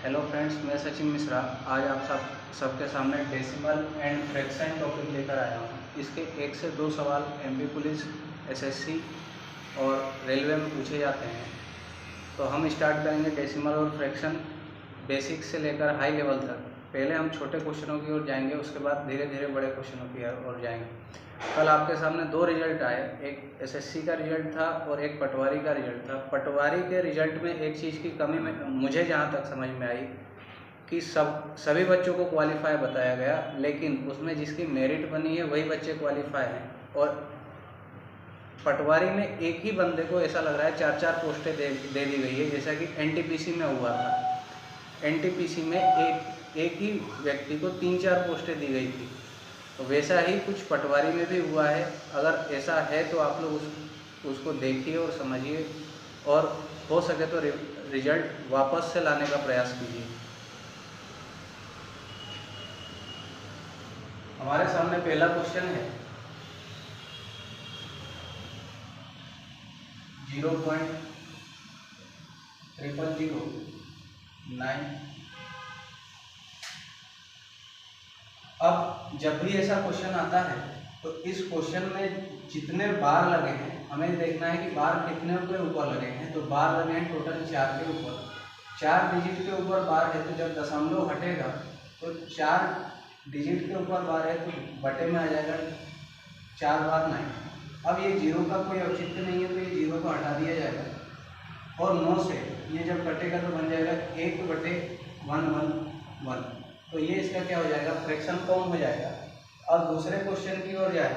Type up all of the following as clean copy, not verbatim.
Hello friends, मैं सचिन मिश्रा आज आप सबके सामने डेसिमल एंड फ्रैक्शन टॉपिक लेकर आया हूँ। इसके 1 से 2 सवाल एमपी पुलिस, एसएससी और रेलवे में पूछे जाते हैं। तो हम स्टार्ट करेंगे डेसिमल और फ्रैक्शन बेसिक से लेकर हाई लेवल तक। पहले हम छोटे क्वेश्चनों की ओर जाएंगे, उसके बाद धीरे धीरे बड़े क्वेश्चनों की ओर जाएंगे। कल आपके सामने 2 रिजल्ट आए, एक एसएससी का रिजल्ट था और एक पटवारी का रिजल्ट था। पटवारी के रिजल्ट में एक चीज़ की कमी में मुझे जहाँ तक समझ में आई कि सभी बच्चों को क्वालिफाई बताया गया, लेकिन उसमें जिसकी मेरिट बनी है वही बच्चे क्वालिफाई हैं। और पटवारी में एक ही बंदे को ऐसा लग रहा है 4-4 पोस्टें दे दी गई है, जैसा कि एनटीपीसी में हुआ था। एनटीपीसी में एक ही व्यक्ति को 3-4 पोस्टें दी गई थी। तो वैसा ही कुछ पटवारी में भी हुआ है। अगर ऐसा है तो आप लोग उसको देखिए और समझिए, और हो सके तो रिजल्ट वापस से लाने का प्रयास कीजिए। हमारे सामने पहला क्वेश्चन है 0.0009। अब जब भी ऐसा क्वेश्चन आता है तो इस क्वेश्चन में जितने बार लगे हैं हमें देखना है कि बार कितने के ऊपर लगे हैं। तो बार लगे हैं टोटल 4 के ऊपर। 4 डिजिट के ऊपर बार है, तो जब दशमलव हटेगा तो 4 डिजिट के ऊपर बार है तो बटे में आ जाएगा 4 बार 9। अब ये 0 का कोई औचित्य नहीं है, तो ये 0 को हटा दिया जाएगा और 9 से ये जब कटेगा तो बन जाएगा 1/111। तो ये इसका क्या हो जाएगा, फ्रैक्शन फॉर्म हो जाएगा। अब दूसरे क्वेश्चन की ओर जाए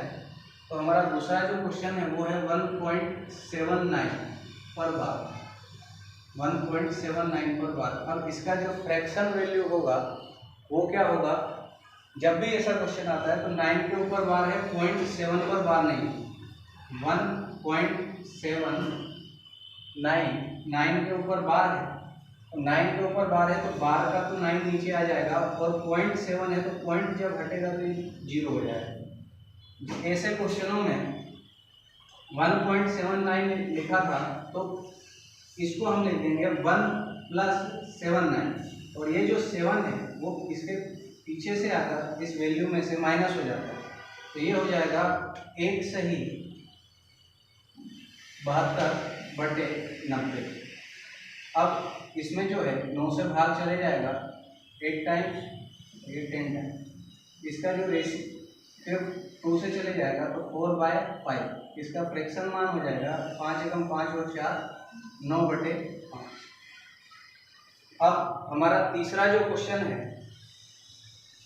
तो हमारा दूसरा जो क्वेश्चन है वो है 1.79 पर बार। 1.79 पर बार। अब इसका जो फ्रैक्शन वैल्यू होगा वो क्या होगा, जब भी ऐसा क्वेश्चन आता है तो 9 के ऊपर बार है, 0.7 पर बार नहीं। 1.79 9 के ऊपर बार है, तो 9 के ऊपर बार है तो बार का तो 9 नीचे आ जाएगा, और 0.7 है तो पॉइंट जब हटेगा तो 0 हो जाएगा। ऐसे क्वेश्चनों में 1.79 लिखा था तो इसको हम लिख देंगे 1+79, और ये जो 7 है वो इसके पीछे से आकर इस वैल्यू में से माइनस हो जाता है। तो ये हो जाएगा 1 सही 72/90। अब इसमें जो है 9 से भाग चले जाएगा 8 टाइम्स, ये 10 टाइम्स। इसका जो रेशियो फिर 2 से चले जाएगा तो 4/5। इसका फ्रैक्शन मान हो जाएगा 5 एकम 5 और 4 9/5। अब हमारा तीसरा जो क्वेश्चन है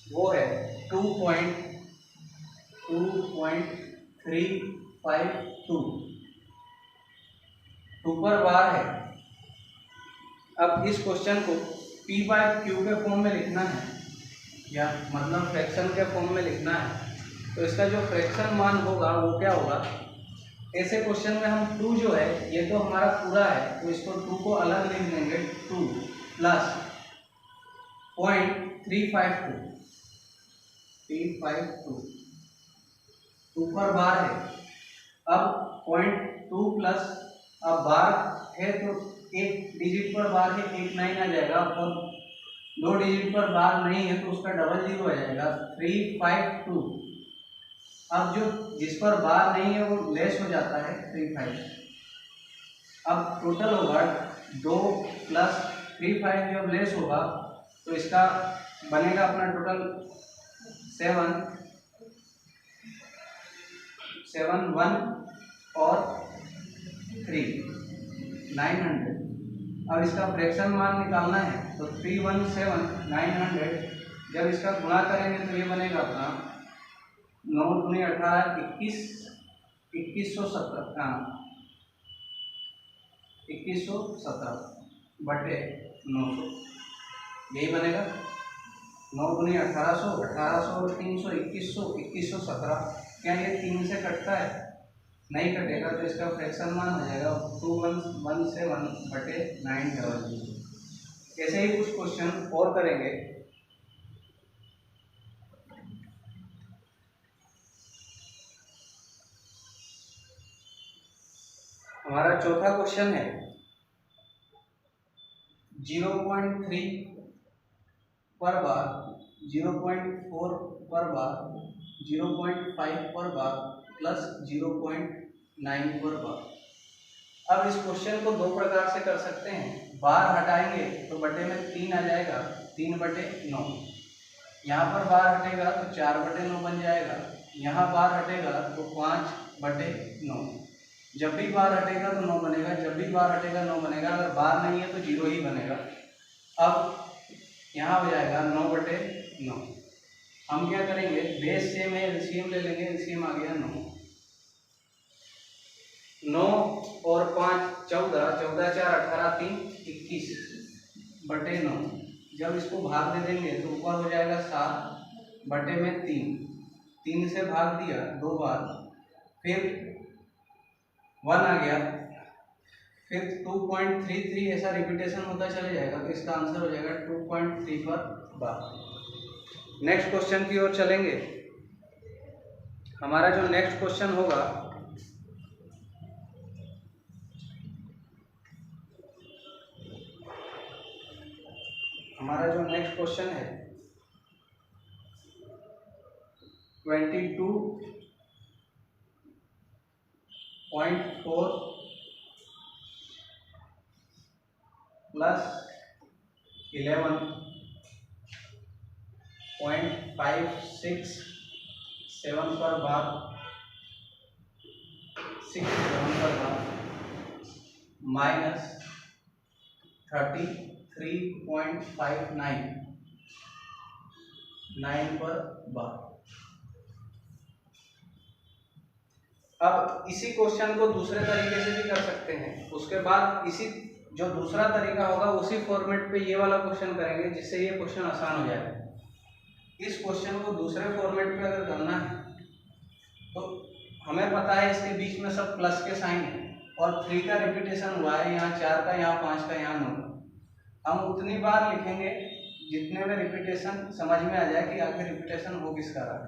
वो है 2.352 पर बार है। अब इस क्वेश्चन को P/Q के फॉर्म में लिखना है, या मतलब फ्रैक्शन के फॉर्म में लिखना है। तो इसका जो फ्रैक्शन मान होगा वो क्या होगा, ऐसे क्वेश्चन में हम 2 जो है ये तो हमारा पूरा है, तो इसको 2 को अलग लिख देंगे। 2 + 0.352 2 पर बार है। अब 0.2 प्लस, अब बार है तो एक डिजिट पर बार है, 1 9 आ जाएगा, और 2 डिजिट पर बार नहीं है तो उसका डबल 0 आ जाएगा 352। अब जो जिस पर बार नहीं है वो लेस हो जाता है 35। अब टोटल होगा 2 + 35 जब लेस होगा तो इसका बनेगा अपना टोटल 7 1 और 3 900। अब इसका फ्रैक्शन मान निकालना है तो 317 900 जब इसका गुणा करेंगे तो ये बनेगा अपना 9 दूनी 18 2117/900 यही बनेगा। 9 दूनी 1800 और 300 2117। क्या ये 3 से कटता है? नहीं कटेगा, तो इसका फ्रैक्शन मान हो जाएगा 2117/900। ऐसे ही कुछ क्वेश्चन और करेंगे। हमारा चौथा क्वेश्चन है 0.3 पर बार, 0.4 पर बार, 0.5 पर बार प्लस 0.9 पर बार। अब इस क्वेश्चन को दो प्रकार से कर सकते हैं। बार हटाएंगे तो बटे में 3 आ जाएगा, 3/9। यहाँ पर बार हटेगा तो 4/9 बन जाएगा। यहाँ बार हटेगा तो 5/9। जब भी बार हटेगा तो 9 बनेगा, जब भी बार हटेगा 9 बनेगा। अगर बार नहीं है तो 0 ही बनेगा। अब यहाँ हो जाएगा 9/9। हम क्या करेंगे, बेस सेम है, एलसीएम ले लेंगे। एलसीएम आ गया 9। 9 और 5 14, 14 4 18 3 21/9। जब इसको भाग दे देंगे तो ऊपर हो जाएगा 7/3। 3 से भाग दिया 2 बार, फिर 1 आ गया, फिर 2.33 ऐसा रिपीटेशन होता चले जाएगा। तो इसका आंसर हो जाएगा 2.3 पर बार। नेक्स्ट क्वेश्चन की ओर चलेंगे। हमारा जो नेक्स्ट क्वेश्चन होगा, हमारा जो नेक्स्ट क्वेश्चन है 22.4 प्लस 11.567 पर बार, 67 पर बार माइनस 33.599 पर बार। अब इसी क्वेश्चन को दूसरे तरीके से भी कर सकते हैं। उसके बाद इसी जो दूसरा तरीका होगा उसी फॉर्मेट पे ये वाला क्वेश्चन करेंगे, जिससे ये क्वेश्चन आसान हो जाएगा। इस क्वेश्चन को दूसरे फॉर्मेट पे अगर करना है तो हमें पता है इसके बीच में सब प्लस के साइन है और 3 का रिपीटेशन हुआ है, यहाँ 4 का, यहाँ 5 का, यहाँ 9 का। हम उतनी बार लिखेंगे जितने में रिपीटेशन समझ में आ जाए कि आखिर रिपीटेशन हो किसका रहा है।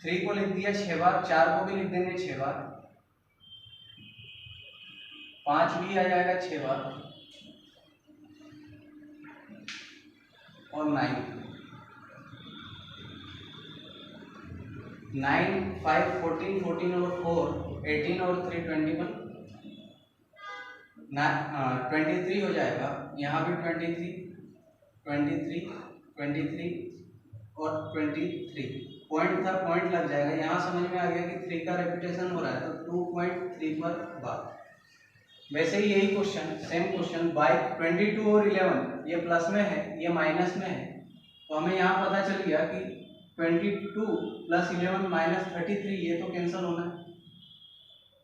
3 को लिख दिया 6 बार, 4 को भी लिख देंगे 6 बार, 5 भी आ जाएगा 6 बार और 9, 5 14, 14 और 4 18 और 3 21, 23 हो जाएगा। यहाँ भी 23, 23, 23 और 23 पॉइंट था, पॉइंट लग जाएगा। यहाँ समझ में आ गया कि 3 का रिपीटेशन हो रहा है तो 2.3 पर बार। वैसे ही यही क्वेश्चन, सेम क्वेश्चन बाय 22 और 11, ये प्लस में है, ये माइनस में है, तो हमें यहाँ पता चल गया कि 22 प्लस 11 माइनस 33, ये तो कैंसिल होना है।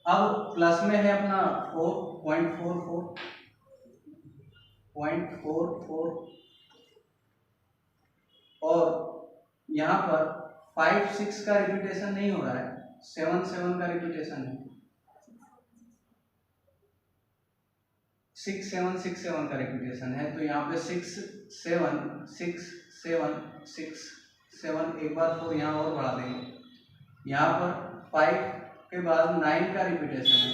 अब प्लस में है अपना 4.44 और यहाँ पर 5 6 का रिपीटेशन नहीं हो रहा है, 7 7 का रिपीटेशन है, 6 7 6 7 का रिपीटेशन है। तो यहाँ पे 6 7 6 7 6 7, एक बार 4 यहाँ और बढ़ा देंगे। यहाँ पर 5 के बाद 9 का रिपीटेशन है,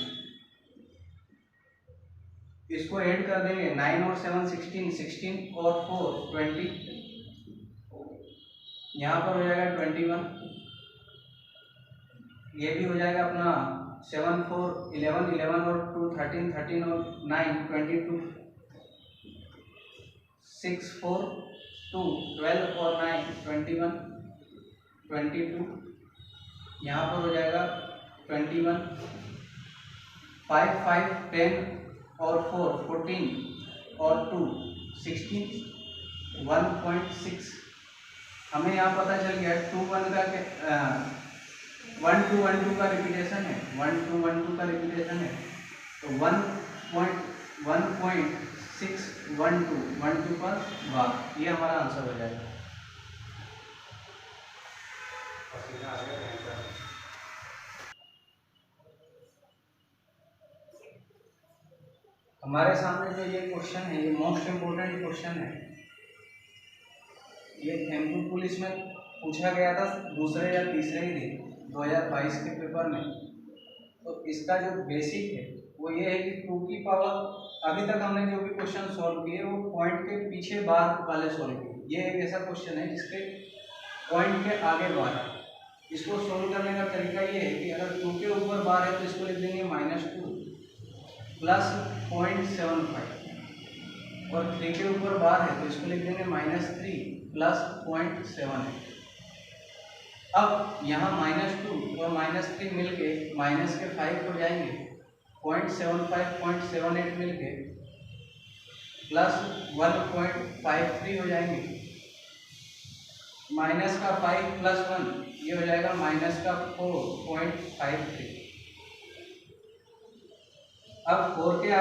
इसको ऐड कर देंगे। 9 और 7 16, 16 और 4 20, यहाँ पर हो जाएगा 21, ये भी हो जाएगा अपना 7 4 11, 11 और 2 13, 13 और 9 22, 6 4 2 12 और 9 21, 22, यहाँ पर हो जाएगा 21, 5 5 10 और 4 14 और 2 16, 1.6। हमें यहाँ पता चल गया 2 1 का 1 2 1 2 का रिपीटेशन है, 1 2 1 2 का रिपीटेशन है, तो 1.612 पर बार, ये हमारा आंसर हो जाएगा। हमारे सामने जो ये क्वेश्चन है, ये मोस्ट इम्पोर्टेंट क्वेश्चन है। ये एमपी पुलिस में पूछा गया था दूसरे या तीसरे ही दिन 2022 के पेपर में। तो इसका जो बेसिक है वो ये है कि 2 की पावर अभी तक हमने जो भी क्वेश्चन सॉल्व किए वो पॉइंट के पीछे बार वाले सॉल्व किए। ये एक ऐसा क्वेश्चन है जिसके पॉइंट के आगे बार है। इसको सॉल्व करने का तरीका ये है कि अगर 2 के ऊपर बार है तो इसको लिख देंगे -2 प्लस 0.75 और 3 के ऊपर बार है तो इसको लिख देंगे -3 प्लस 0.78। अब यहाँ -2 और -3 मिलके माइनस के 5 हो जाएंगे, 0.75 0.78 मिलके प्लस 1.53 हो जाएंगे, माइनस का 5 प्लस 1 ये हो जाएगा माइनस का 4.53। अब 4 के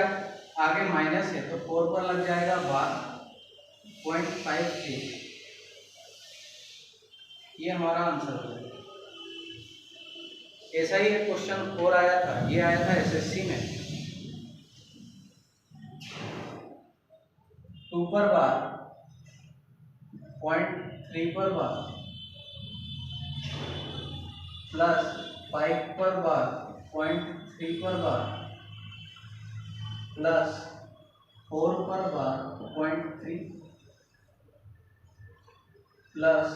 आगे माइनस है तो 4 पर लग जाएगा बार 0.53। ये हमारा आंसर हो जाएगा। ऐसा ही एक क्वेश्चन और आया था, ये आया था एसएससी में। 2 पर बार 0.3 पर बार प्लस 5 पर बार 0.3 पर बार प्लस 4 पर बार 0.3 प्लस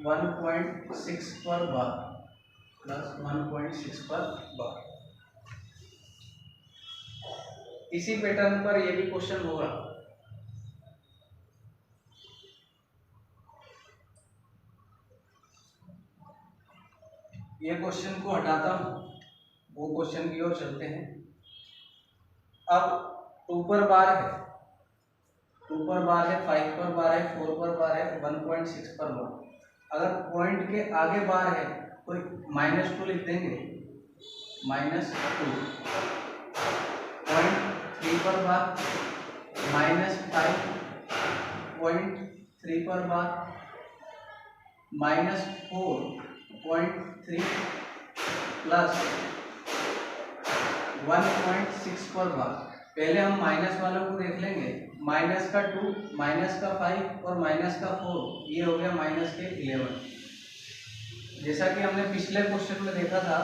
1.6 पर बार प्लस 1.6 पर बार। इसी पैटर्न पर ये भी क्वेश्चन होगा। ये क्वेश्चन को हटाता हूं, वो क्वेश्चन की ओर चलते हैं। अब 2 पर बार है, 2 पर बार है, 5 पर बार है, 4 पर बार है, 1.6 पर बार। अगर पॉइंट के आगे बार है तो -2 लिख देंगे, -2 0.3 पर बार -5.3 पर बार -4.3 प्लस 1.6 पर बार। पहले हम माइनस वालों को देख लेंगे, माइनस का 2, माइनस का 5 और माइनस का 4, ये हो गया माइनस के 11। जैसा कि हमने पिछले क्वेश्चन में देखा था,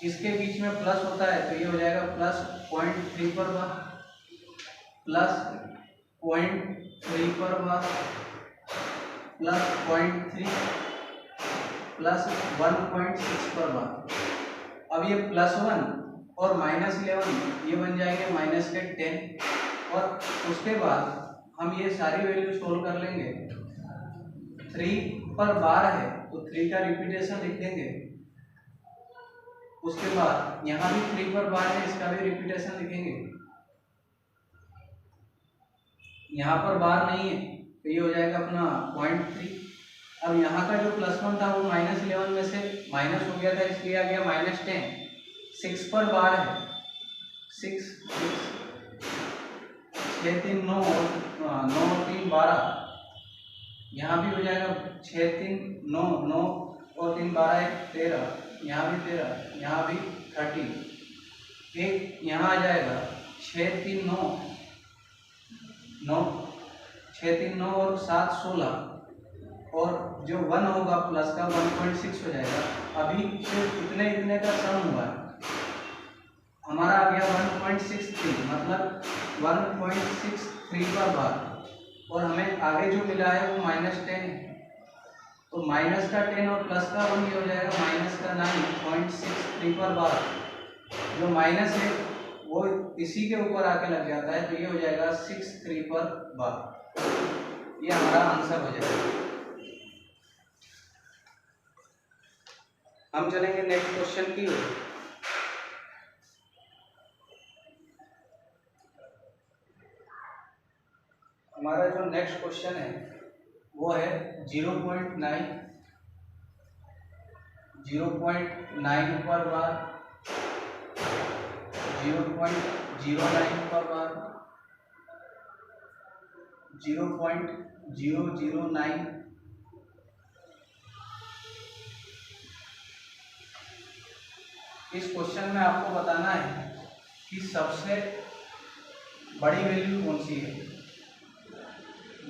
इसके बीच में प्लस होता है तो ये हो जाएगा प्लस 0.3 पर बार प्लस 0.3 पर बार प्लस 0.3 प्लस 1.6 पर बार। अब ये +1 और -11 ये बन जाएंगे माइनस के 10 और उसके बाद हम ये सारी वैल्यू सोल्व कर लेंगे। 3 पर बार है तो 3 का रिपीटेशन लिख देंगे, उसके बाद यहाँ भी 3 पर बार है, इसका भी रिपीटेशन लिखेंगे। यहाँ पर बार नहीं है तो ये हो जाएगा अपना 0.3। अब यहाँ का जो +1 था वो -11 में से माइनस हो गया था, इसलिए आ गया -10। 6 पर बार है, 6 6 3 9 9 3 12, यहाँ भी हो जाएगा 6 3 9 9 और 3 12 13, यहाँ भी 13, यहाँ भी 30, एक यहाँ आ जाएगा 6 3 9 9 6 3 9 और 7 16 और जो 1 होगा प्लस का 1.6 हो जाएगा। अभी सिर्फ इतने का सम हुआ है, हमारा आ गया 1.63 मतलब 1.63 पर बार और हमें आगे जो मिला है वो -10 है, तो माइनस का 10 और प्लस का 1 ये हो जाएगा माइनस का 9.63 पर बार। जो माइनस है वो इसी के ऊपर आके लग जाता है तो ये हो जाएगा 63 पर बार। ये हमारा आंसर हो जाएगा। हम चलेंगे नेक्स्ट क्वेश्चन की ओर। हमारा जो नेक्स्ट क्वेश्चन है वो है 0.9 पर बार, 0.09 पर बार, 0.009, इस क्वेश्चन में आपको बताना है कि सबसे बड़ी वैल्यू कौन सी है।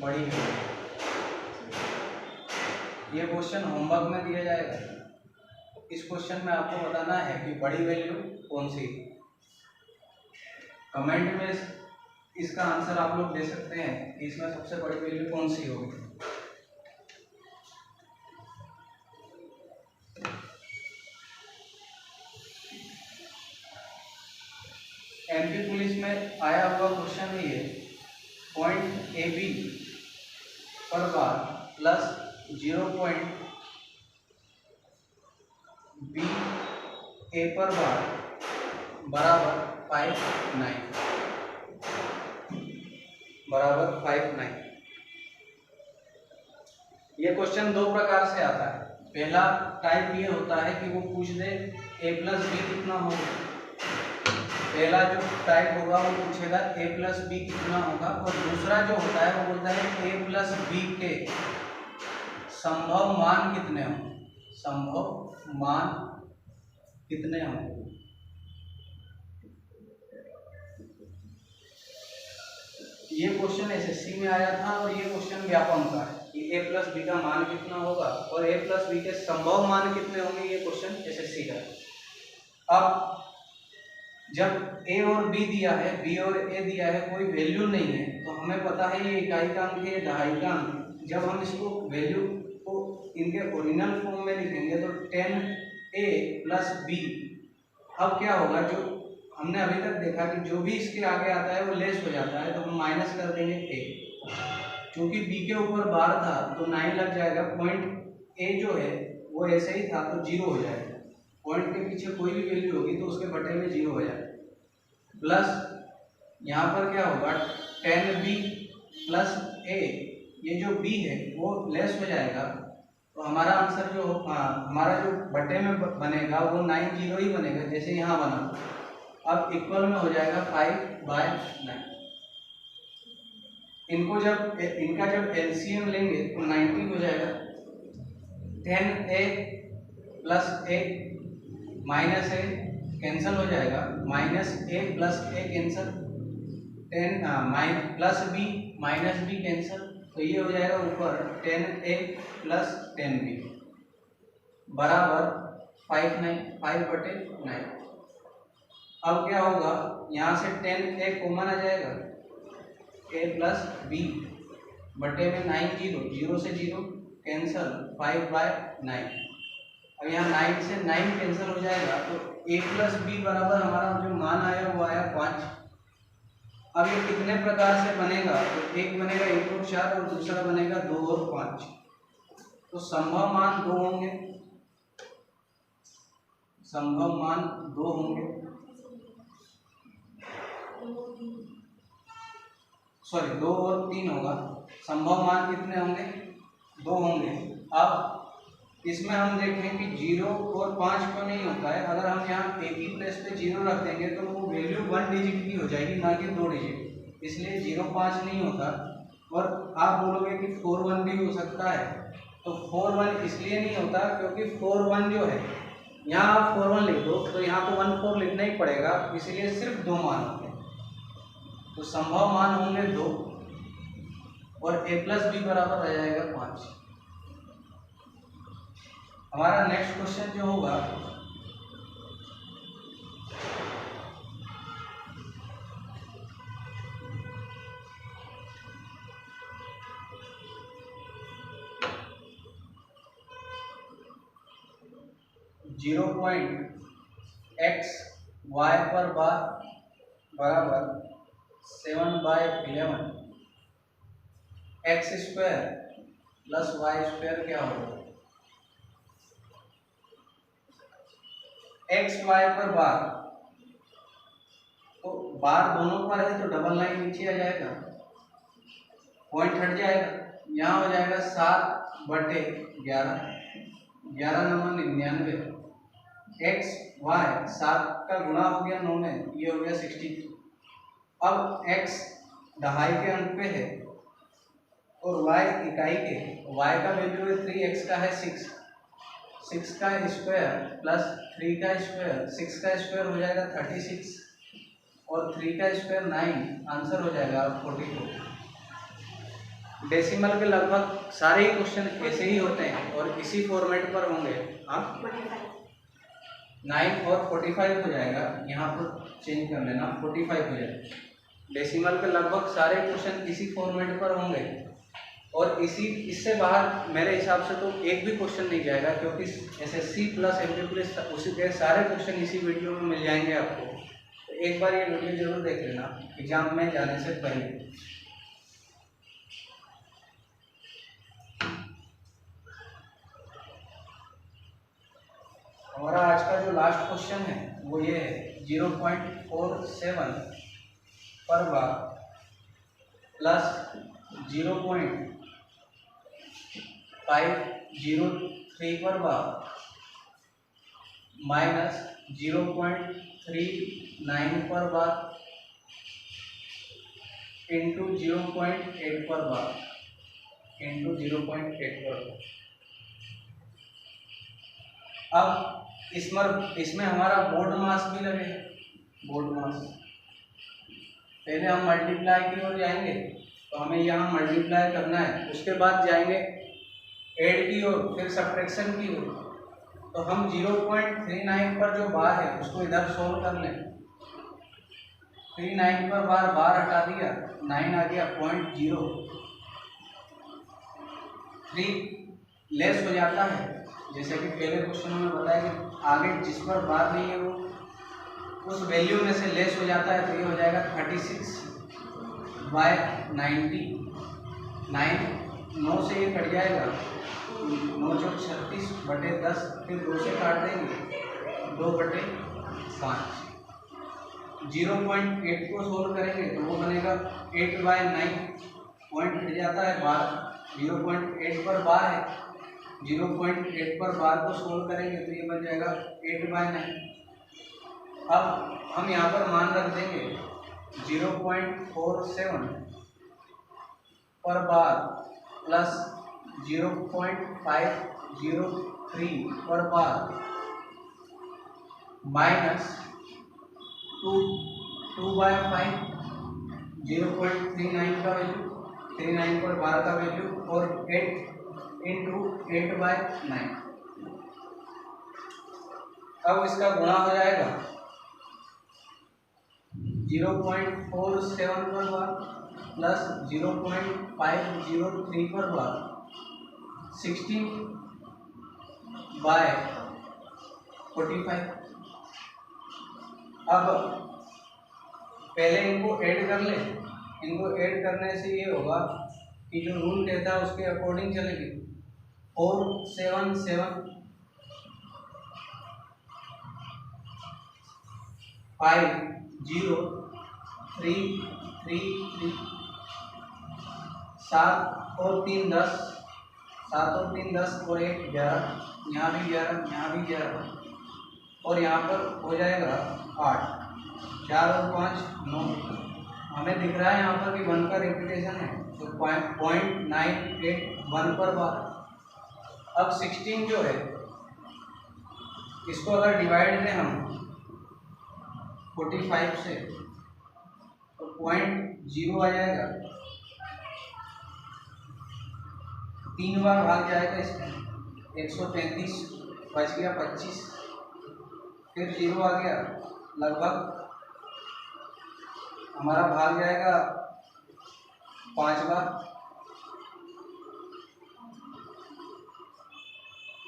बड़ी वैल्यू ये क्वेश्चन होमवर्क में दिया जाएगा। इस क्वेश्चन में आपको बताना है कि बड़ी वैल्यू कौन सी। कमेंट में इसका आंसर आप लोग दे सकते हैं कि इसमें सबसे बड़ी वैल्यू कौन सी होगी। एमपी पुलिस में आया हुआ क्वेश्चन है ये, पॉइंट ए बी पर बार प्लस 0.B ए पर बार बराबर 59। ये क्वेश्चन दो प्रकार से आता है। पहला टाइप ये होता है कि वो पूछ दे a प्लस बी कितना होगा। पहला जो टाइप होगा वो पूछेगा a प्लस बी कितना होगा, और दूसरा जो होता है वो बोलता है a प्लस बी के संभव मान कितने हों, संभव मान कितने हों। ये क्वेश्चन एसएससी में आया था और ये क्वेश्चन व्यापम का है कि a प्लस बी का मान कितना होगा और a प्लस बी के संभव मान कितने होंगे। ये क्वेश्चन एसएससी का है। अब जब a और b दिया है, b और a दिया है, कोई वैल्यू नहीं है, तो हमें पता है ये इकाई का अंक है, दहाई का अंक। जब हम इसको वैल्यू को इनके ओरिजिनल फॉर्म में लिखेंगे तो 10a प्लस b, अब क्या होगा, जो हमने अभी तक देखा कि जो भी इसके आगे आता है वो लेस हो जाता है, तो हम माइनस कर देंगे a। क्योंकि b के ऊपर बार था तो 9 लग जाएगा। पॉइंट a जो है वो ऐसे ही था तो 0 हो जाएगा। पॉइंट के पीछे कोई भी वैल्यू होगी तो उसके बटे में 0 हो जाएगा। प्लस यहाँ पर क्या होगा, 10b प्लस a, ये जो b है वो लेस हो जाएगा, तो हमारा आंसर जो हमारा जो बटे में बनेगा वो 90 ही बनेगा, जैसे यहाँ बना। अब इक्वल में हो जाएगा 5/9। इनका जब एलसीएम लेंगे तो 90 हो जाएगा। 10a plus a minus a cancel हो जाएगा, minus a plus a cancel, 10 plus b minus b cancel, तो ये हो जाएगा ऊपर 10a प्लस 10b बराबर 5/9। अब क्या होगा, यहाँ से 10a कॉमन आ जाएगा, a प्लस b बटे में 9 0 से 0 कैंसिल 5/9। अब यहाँ 9 से 9 कैंसिल हो जाएगा, तो a प्लस b बराबर हमारा जो मान आया वो आया 5। अब ये कितने प्रकार से बनेगा, तो एक बनेगा 1 और 4 और दूसरा बनेगा 2 और 5। तो संभव मान 2 होंगे, संभव मान 2 होंगे, सॉरी 2 और 3 होगा। संभव मान कितने होंगे, 2 होंगे। अब इसमें हम देखें कि 0 और 5 क्यों नहीं होता है। अगर हम यहाँ a की प्लेस पे 0 रख देंगे तो वो वैल्यू 1 डिजिट की हो जाएगी, ना कि 2 डिजिट, इसलिए 0 5 नहीं होता। और आप बोलोगे कि 4 1 भी हो सकता है, तो 4 1 इसलिए नहीं होता क्योंकि 4 1 जो है, यहाँ आप 4 1 लिख दो तो यहाँ तो 1 4 लिखना ही पड़ेगा, इसलिए सिर्फ 2 मान होंगे। तो संभव मान होंगे 2 और a प्लस बी बराबर आ जाएगा 5। हमारा नेक्स्ट क्वेश्चन जो होगा, जीरो पॉइंट x y पर बार बराबर 7/11 x square plus y square क्या होगा। x y पर बार, तो बार दोनों पर है तो डबल लाइन नीचे आ जाएगा, पॉइंट हट जाएगा, यहाँ हो जाएगा 7/11, 11 नंबर 99, x y 7 का गुणा हो गया 9 में, ये हो गया 62। अब x दहाई के अंक पे है और y इकाई के, y का वैल्यू है 3, x का है 6, 6 का स्क्वायर प्लस 3 का स्क्वायर, 6 का स्क्वायर हो जाएगा 36 और 3 का स्क्वायर 9, आंसर हो जाएगा 44। डेसिमल के लगभग सारे ही क्वेश्चन ऐसे ही होते हैं और इसी फॉर्मेट पर होंगे। हाँ 9 और 45 हो जाएगा, यहाँ पर चेंज कर लेना, 45 हो जाएगा। डेसिमल के लगभग सारे क्वेश्चन इसी फॉर्मेट पर होंगे और इससे बाहर मेरे हिसाब से तो एक भी क्वेश्चन नहीं जाएगा, क्योंकि एसएससी प्लस एमपी पुलिस उसी के सारे क्वेश्चन इसी वीडियो में मिल जाएंगे आपको। तो एक बार ये वीडियो जरूर देख लेना एग्जाम में जाने से पहले। हमारा आज का जो लास्ट क्वेश्चन है वो ये है 0.47 पर बार प्लस 0.503 पर बार माइनस 0.39 पर बार इंटू 0.8 पर बार इंटू 0.8 पर बार। अब इसमें हमारा बोर्ड मास भी लगेगा। बोर्ड मास पहले हम मल्टीप्लाई की ओर जाएंगे, तो हमें यहाँ मल्टीप्लाई करना है, उसके बाद जाएंगे ऐड की ओर, फिर सब्ट्रैक्शन की ओर। तो हम 0.39 पर जो बार है उसको इधर सोल्व कर लें। 39 पर बार हटा दिया, 9 आ गया, 0.03 लेस हो जाता है। जैसे कि पहले क्वेश्चन में बताया कि आगे जिस पर बार नहीं है वो उस वैल्यू में से लेस हो जाता है, तो ये हो जाएगा 36/90। 9 से ये कट जाएगा, 9 चौक 36/10, फिर 2 से काट देंगे, 2/5। 0.8 को सोल्व करेंगे तो वो बनेगा 8/9, पॉइंट हट जाता है बार, 0.8 पर बार है, 0.8 पर बार को सोल्व करेंगे तो ये बन जाएगा 8/9। अब हम यहाँ पर मान रख देंगे 0.47 पर बार प्लस 0.503 पर बार माइनस 2/5, 0.39 का वैल्यू, 39 पर बार का वैल्यू, और 8 इंटू 8/9। अब इसका गुणा हो जाएगा 0.47 पर बार प्लस 0.503 पर बार 16/45। अब पहले इनको ऐड कर ले। इनको ऐड करने से ये होगा कि जो रूल कहता है उसके अकॉर्डिंग चलेगी। 477503333 7 और 3 10, 7 और 3 10 और 1 11, यहाँ भी 11, यहाँ भी 11, और यहाँ पर हो जाएगा 8, 4 और 5 9। हमें दिख रहा है यहाँ पर कि 1 का रिपीटेशन है, तो 0.981 पर बार। अब 16 जो है इसको अगर डिवाइड दें हम 45 से तो 0.0 आ जाएगा, 3 बार भाग जाएगा इसमें, 133 बच गया 25, फिर 0 आ गया, लगभग हमारा भाग जाएगा 5 बार,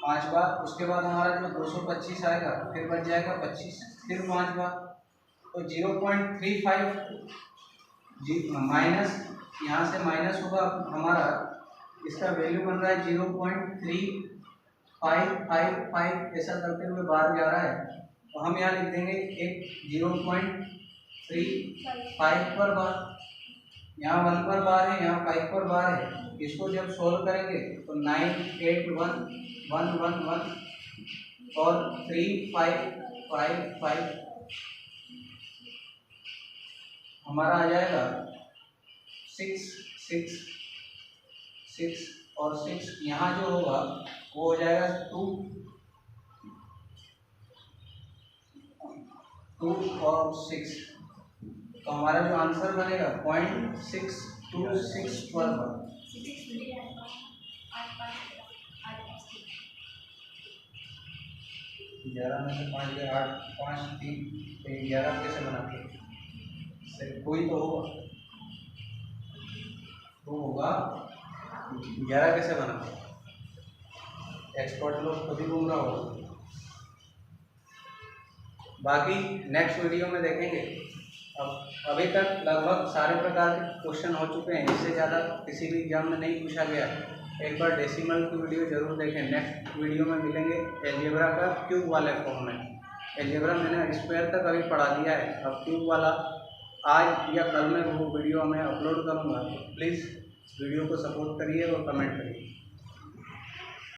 5 बार। उसके बाद हमारा जो 225 आएगा, फिर बच जाएगा 25, फिर 5 बार। तो 0.35 माइनस, यहाँ से माइनस होगा हमारा, इसका वैल्यू बन रहा है 0.3555, ऐसा करते हुए बार जा रहा है। तो हम यहाँ लिख देंगे एक 0.35 पर बार, यहाँ 1 पर बार है, यहाँ 5 पर बार है। इसको जब सोल्व करेंगे तो 9811111 और 3555 हमारा आ जाएगा 666 और 6, यहाँ जो होगा वो हो जाएगा 2 और 6। तो हमारा जो आंसर बनेगा 0.626 पर बार। 11 में से 5 गए 8, 5 3, तो 11 कैसे बनाते हैं? कोई तो होगा, वो होगा 11 कैसे बना, एक्सपर्ट लोग खुद ही घूम रहा होगा। बाकी नेक्स्ट वीडियो में देखेंगे। अब अभी तक लगभग सारे प्रकार के क्वेश्चन हो चुके हैं, इससे ज़्यादा किसी भी एग्जाम में नहीं पूछा गया। एक बार डेसिमल की वीडियो जरूर देखें। नेक्स्ट वीडियो में मिलेंगे एलजेब्रा का क्यूब वाले फॉर्म में। एलजेब्रा मैंने स्क्वायर तक अभी पढ़ा दिया है, अब क्यूब वाला आज या कल में वो वीडियो मैं अपलोड करूँगा। तो प्लीज़ वीडियो को सपोर्ट करिए और कमेंट करिए।